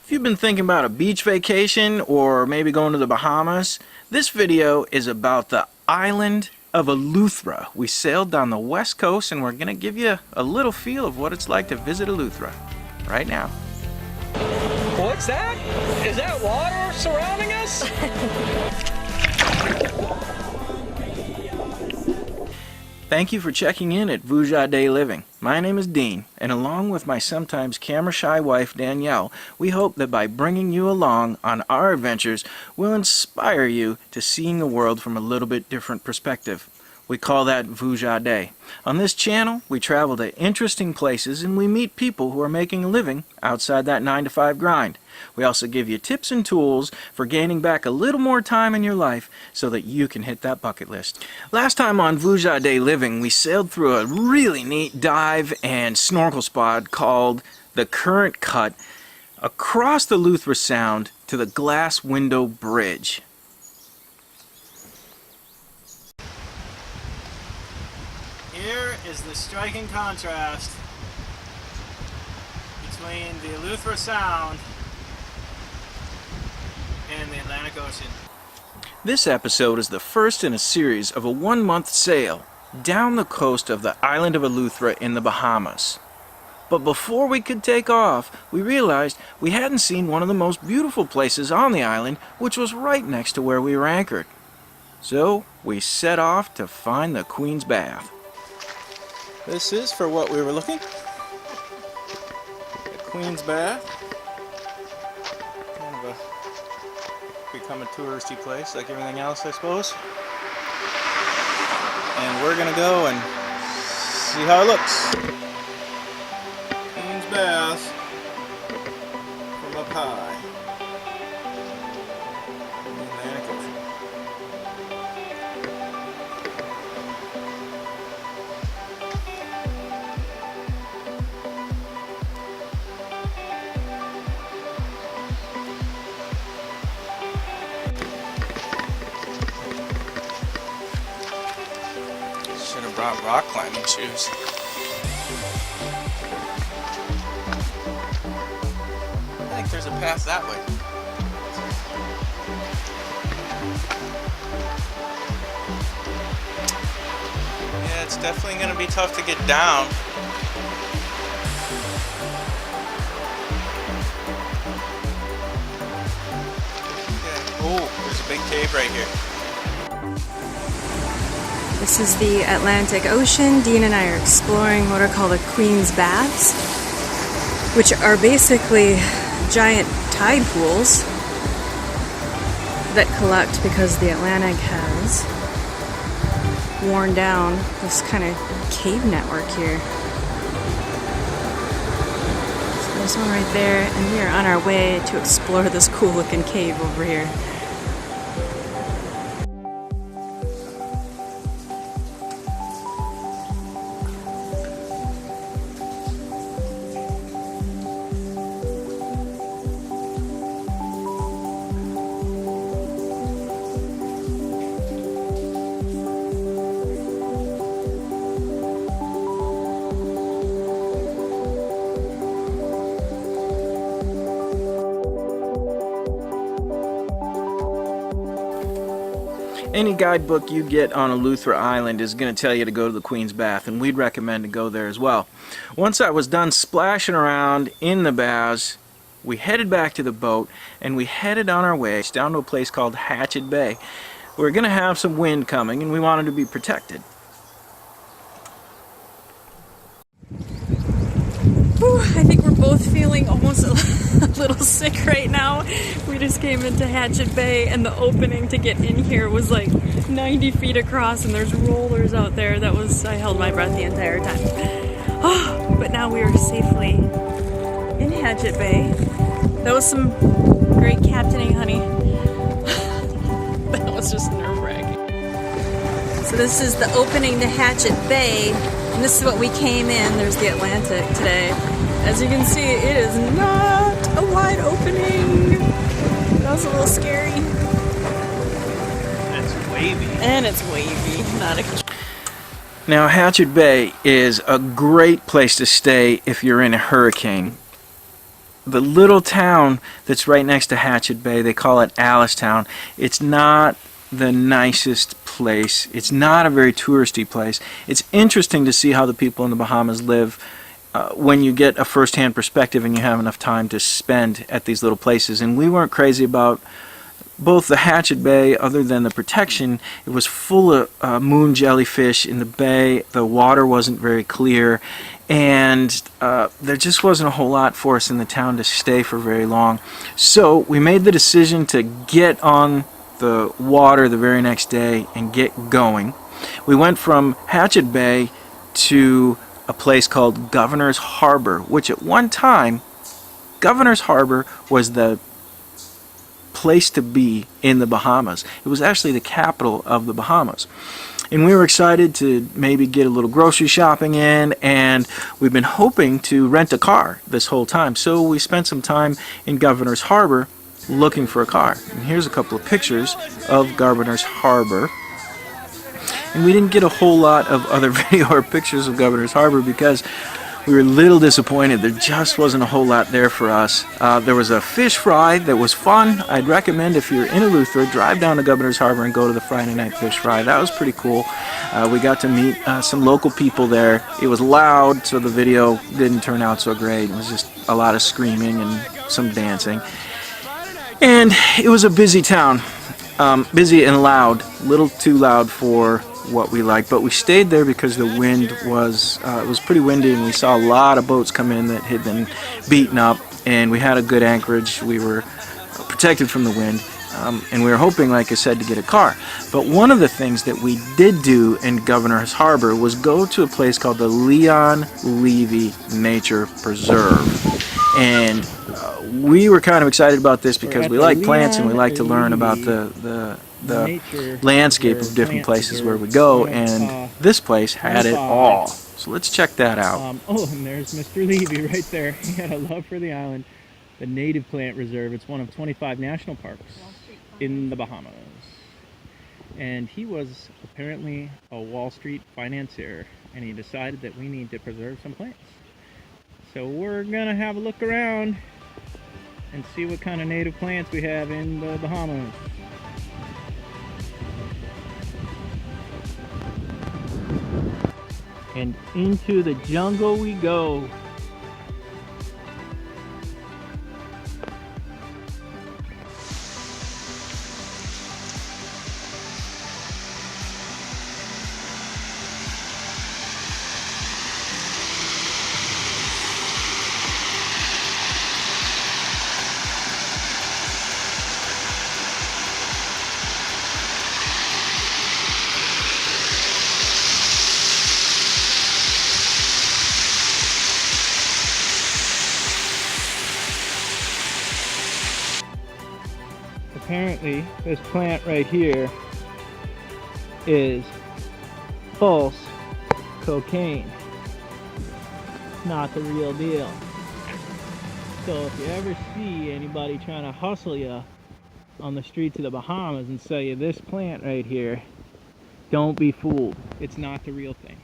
If you've been thinking about a beach vacation or maybe going to the Bahamas, this video is about the island of Eleuthera. We sailed down the west coast and we're going to give you a little feel of what it's like to visit Eleuthera right now. What's that? Is that water surrounding us? Thank you for checking in at Vuja Day Living. My name is Dean, and along with my sometimes camera-shy wife Danielle, we hope that by bringing you along on our adventures, we'll inspire you to seeing the world from a little bit different perspective. We call that Vuja Day. On this channel, we travel to interesting places and we meet people who are making a living outside that 9-to-5 grind. We also give you tips and tools for gaining back a little more time in your life so that you can hit that bucket list. Last time on Vuja Day Living, we sailed through a really neat dive and snorkel spot called the Current Cut across the Eleuthera Sound to the Glass Window Bridge. Here is the striking contrast between the Eleuthera Sound and the Atlantic Ocean. This episode is the first in a series of a one-month sail down the coast of the island of Eleuthera in the Bahamas. But before we could take off, we realized we hadn't seen one of the most beautiful places on the island, which was right next to where we were anchored. So we set off to find the Queens Bath. This is for what we were looking. The Queens Bath. Kind of a become a touristy place like everything else, I suppose. And we're gonna go and see how it looks. Queens Bath from up high in the Atlantic Ocean. Should have brought rock climbing shoes. I think there's a path that way. Yeah, it's definitely going to be tough to get down. Okay. Oh, there's a big cave right here. This is the Atlantic Ocean. Dean and I are exploring what are called the Queens Baths, which are basically giant tide pools that collect because the Atlantic has worn down this kind of cave network here. So there's one right there, and we are on our way to explore this cool looking cave over here. Any guidebook you get on Eleuthera Island is going to tell you to go to the Queens Bath, and we'd recommend to go there as well. Once I was done splashing around in the baths, we headed back to the boat, and we headed on our way down to a place called Hatchet Bay. We're going to have some wind coming, and we wanted to be protected. Whew, I think we're both feeling almost a little sick right now. We just came into Hatchet Bay and the opening to get in here was like 90 feet across and there's rollers out there. I held my breath the entire time. Oh, but now we are safely in Hatchet Bay. That was some great captaining, honey. That was just nerve-wracking. So this is the opening to Hatchet Bay. And this is what we came in. There's the Atlantic today. As you can see, it is not a wide opening. That was a little scary. It's wavy. And it's wavy, not a... Now, Hatchet Bay is a great place to stay if you're in a hurricane. the little town that's right next to Hatchet Bay, they call it Alice Town. It's not the nicest place. It's not a very touristy place. It's interesting to see how the people in the Bahamas live when you get a first-hand perspective and you have enough time to spend at these little places. And we weren't crazy about both the Hatchet Bay, other than the protection. It was full of moon jellyfish in the bay. The water wasn't very clear, and there just wasn't a whole lot for us in the town to stay for very long. So we made the decision to get on the water the very next day and get going. We went from Hatchet Bay to a place called Governor's Harbour, which at one time, Governor's Harbour was the place to be in the Bahamas. It was actually the capital of the Bahamas. And we were excited to maybe get a little grocery shopping in, and we've been hoping to rent a car this whole time. So we spent some time in Governor's Harbour looking for a car. And here's a couple of pictures of Governor's Harbour. And we didn't get a whole lot of other video or pictures of Governor's Harbour because we were a little disappointed. There just wasn't a whole lot there for us. There was a fish fry that was fun. I'd recommend, if you're in Eleuthera, drive down to Governor's Harbour and go to the Friday night fish fry. That was pretty cool. We got to meet some local people there. It was loud, so the video didn't turn out so great. It was just a lot of screaming and some dancing. And it was a busy town. Busy and loud. A little too loud for what we like, but we stayed there because the wind was it was pretty windy, and we saw a lot of boats come in that had been beaten up, and we had a good anchorage. We were protected from the wind, and we were hoping, like I said, to get a car. But one of the things that we did do in Governor's Harbour was go to a place called the Levy Nature Preserve, and we were kind of excited about this because we like plants and we like to learn about the landscape of different places where we go, and this place had it all. So let's check that out. Oh, and there's Mr. Levy right there. He had a love for the island. The Native Plant Reserve. It's one of 25 national parks in the Bahamas. And he was apparently a Wall Street financier, and he decided that we need to preserve some plants. So we're gonna have a look around and see what kind of native plants we have in the Bahamas. And into the jungle we go. Apparently, this plant right here is false cocaine. Not the real deal. So if you ever see anybody trying to hustle you on the streets of the Bahamas and sell you this plant right here, don't be fooled. It's not the real thing.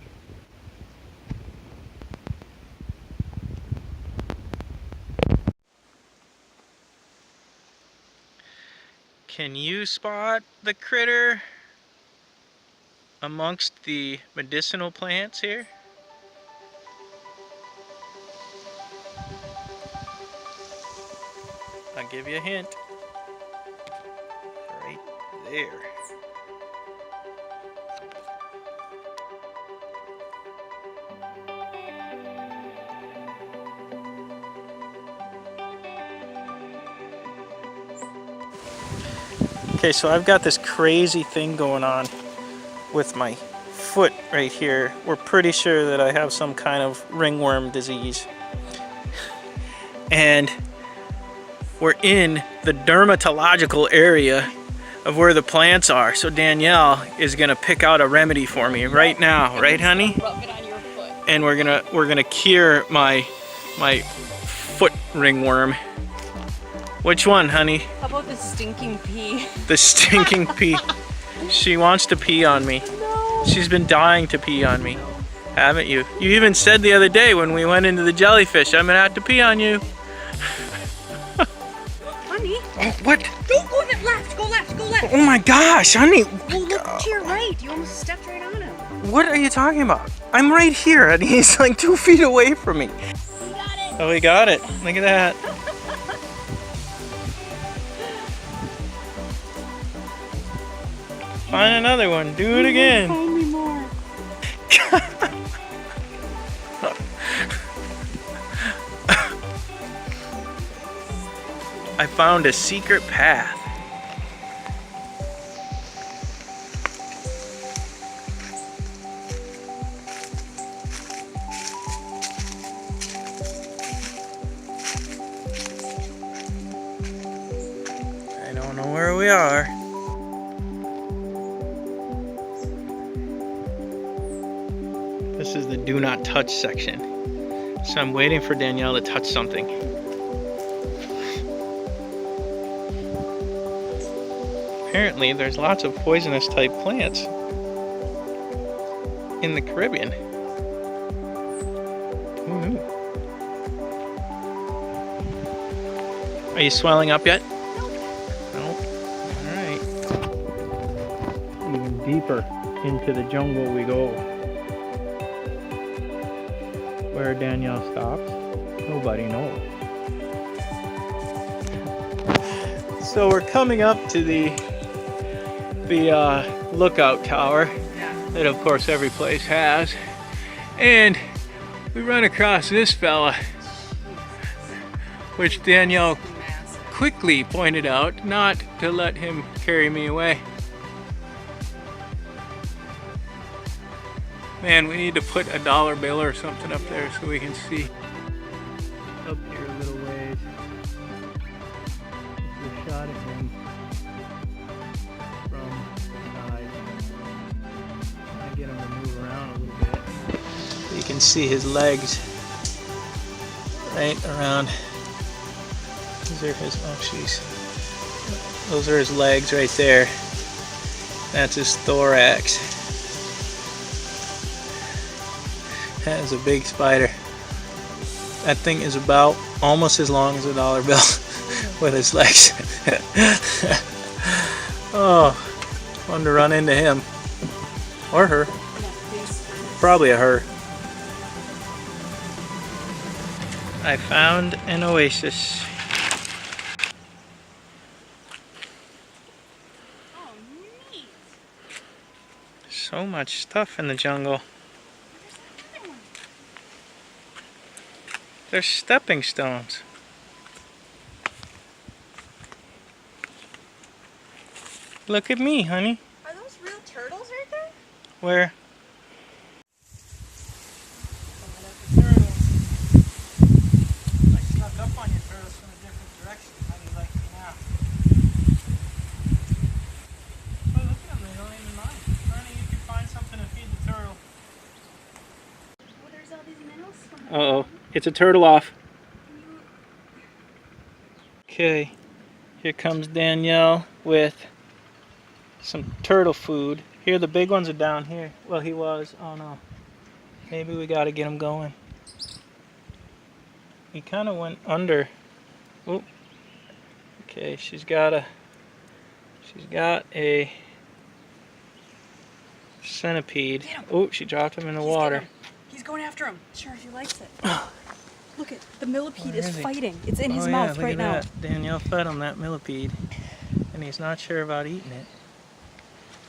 Can you spot the critter amongst the medicinal plants here? I'll give you a hint. Right there. Okay, so I've got this crazy thing going on with my foot right here. We're pretty sure that I have some kind of ringworm disease. And we're in the dermatological area of where the plants are. So Danielle is gonna pick out a remedy for me right now, right honey? Rub it on your foot. And we're gonna cure my foot ringworm. Which one, honey? How about the stinking pea? The stinking pea. She wants to pee on me. No. She's been dying to pee on me. Haven't you? You even said the other day when we went into the jellyfish, I'm gonna have to pee on you. Oh, what? Don't go left. Go left. Go left. Oh my gosh, honey. Oh, look to your right. You almost stepped right on him. What are you talking about? I'm right here and he's like 2 feet away from me. You got it. Oh, he got it. Look at that. Find another one. Do it again. Find me more. I found a secret path. I don't know where we are. This is the do not touch section. So I'm waiting for Danielle to touch something. Apparently there's lots of poisonous type plants in the Caribbean. Who knew? Are you swelling up yet? No. Alright. Even deeper into the jungle we go. Where Danielle stops, nobody knows. So we're coming up to the lookout tower that of course every place has, and we run across this fella, which Danielle quickly pointed out not to let him carry me away. Man, we need to put a $1 bill or something up there so we can see. Up here a little ways. We shot at him from the side. I get him to move around a little bit. You can see his legs right around. Those are his, oh jeez. Those are his legs right there. That's his thorax. That is a big spider. That thing is about almost as long as a $1 bill with his legs. Oh, fun to run into him. Or her. Probably a her. I found an oasis. Oh, neat. So much stuff in the jungle. They're stepping stones. Look at me, honey. Are those real turtles right there? Where? I snuck up on you turtles from a different direction. How do you like me now? Oh, look at them. They don't even mind. Honey, you can find something to feed the turtle. Oh, there's all these minnows. Uh-oh. It's a turtle off. Okay. Here comes Danielle with some turtle food. Here, the big ones are down here. Well, he was. Oh, no. Maybe we got to get him going. He kind of went under. Oh. Okay, she's got a centipede. Oh, she dropped him in the water. He's going after him. Sure, if he likes it. Look at the millipede Where is is he? fighting. It's in his Oh, mouth yeah, right now. look at that. Danielle fed him that millipede, and he's not sure about eating it.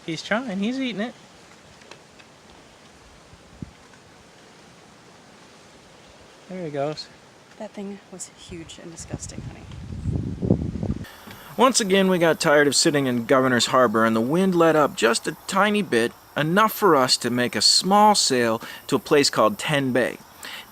He's trying. He's eating it. There he goes. That thing was huge and disgusting, honey. Once again, we got tired of sitting in Governor's Harbour, and the wind let up just a tiny bit, enough for us to make a small sail to a place called Ten Bay.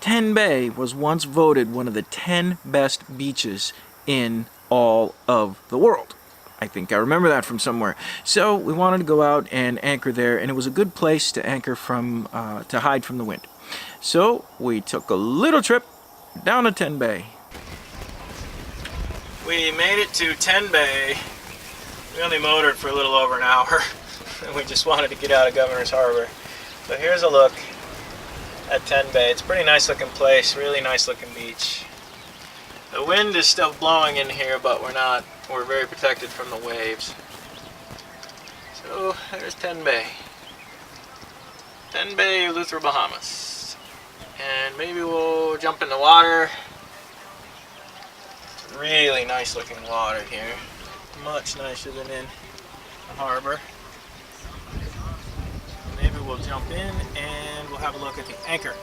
Ten Bay was once voted one of the 10 best beaches in all of the world. I think I remember that from somewhere. So we wanted to go out and anchor there, and it was a good place to anchor from, to hide from the wind. So we took a little trip down to Ten Bay. We made it to Ten Bay. We only motored for a little over an hour. And we just wanted to get out of Governor's Harbour. So here's a look at Ten Bay. It's a pretty nice looking place, really nice looking beach. The The wind is still blowing in here, but we're very protected from the waves. So there's 10 Bay. 10 Bay, Eleuthera Bahamas. And maybe we'll jump in the water. It's really nice looking water here. Much nicer than in the harbor. Maybe we'll jump in and we'll have a look at the anchor.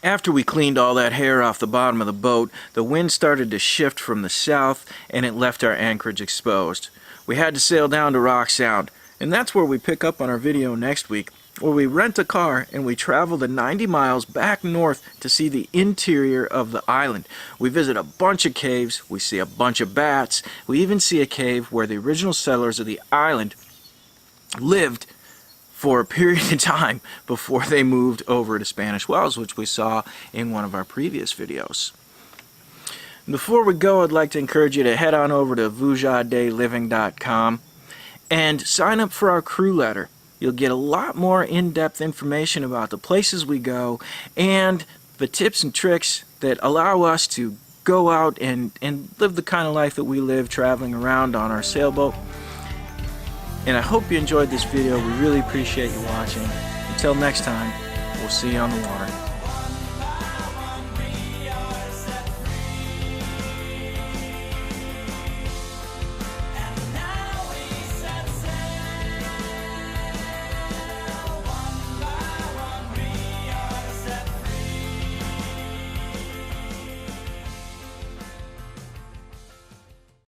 After we cleaned all that hair off the bottom of the boat, the wind started to shift from the south and it left our anchorage exposed. We had to sail down to Rock Sound, and that's where we pick up on our video next week, where we rent a car and we travel the 90 miles back north to see the interior of the island. We visit a bunch of caves, we see a bunch of bats, we even see a cave where the original settlers of the island lived for a period of time before they moved over to Spanish Wells, which we saw in one of our previous videos. Before we go, I'd like to encourage you to head on over to vujadeliving.com and sign up for our crew letter. You'll get a lot more in-depth information about the places we go and the tips and tricks that allow us to go out and live the kind of life that we live traveling around on our sailboat. And I hope you enjoyed this video. We really appreciate you watching. Until next time, we'll see you on the water.